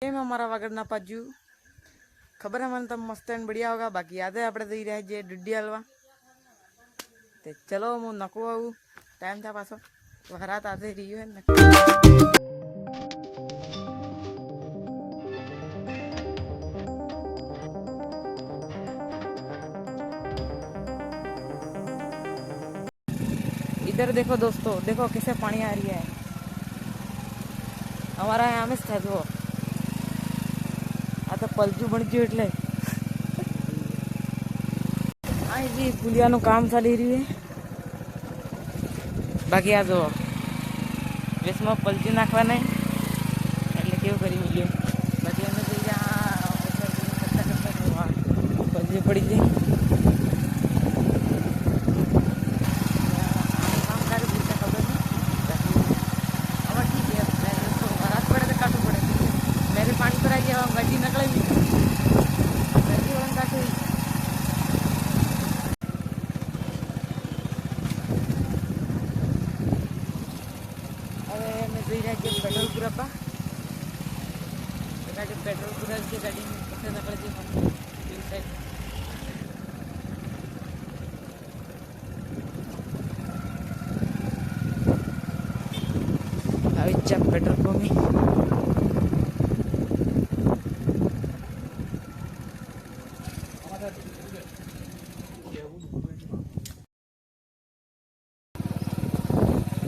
हमारा वगड़ ना पाजू खबर है मन तो मस्त एंड बढ़िया होगा। बाकी याद है अपने दई रहे जे डुड्डी हलवा ते चलो मु नको आऊ टाइम था पासो वहरात आते रही है न। इधर देखो दोस्तों, देखो कैसे पानी आ रही है हमारा यहाँ में था। जो आ तो पलजू बणजू એટલે આ जी पुलियाનું કામ ચાલી રહ્યું છે। બાકી આ જો વેસમાં પલજી નાખવા નહીં એટલે કેવું કરી મળ્યું। બાકી અમે જઈ રહ્યા પલજી પડી ગઈ કામ કરી દીધા ખબર નહીં। હવે ઠીક है रात पड़े तो काटू पड़े मेरे पानी पर आ गया गाड़ी नकले गाड़ी वाला काटू पेट्रोल पूरा पा गाड़ी पेट्रोल पूरा की गाड़ी में पत्थर नकल जी हम साइड अविचा पेट्रोल पंप में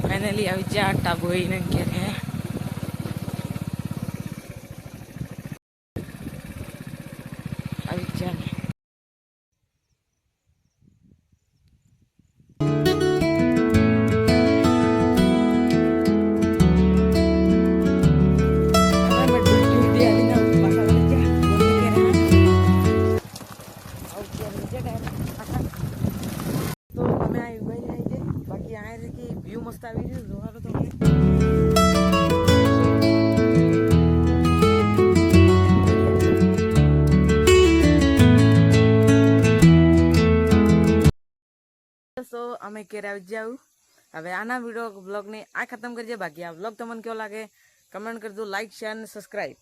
फाइनली अविचा टाबोई ने कह रहे हैं अविचा तो हमें आई हुई है बाकी आए थे कि व्यू मस्त आ रही है जोहार तो सो अमे केरा जाऊ हवे आना वीडियो ब्लॉग ने आ खत्म कर जे। बाकी आ ब्लॉग तमन क्यों लागे कमेंट कर दो, लाइक शेयर सब्सक्राइब।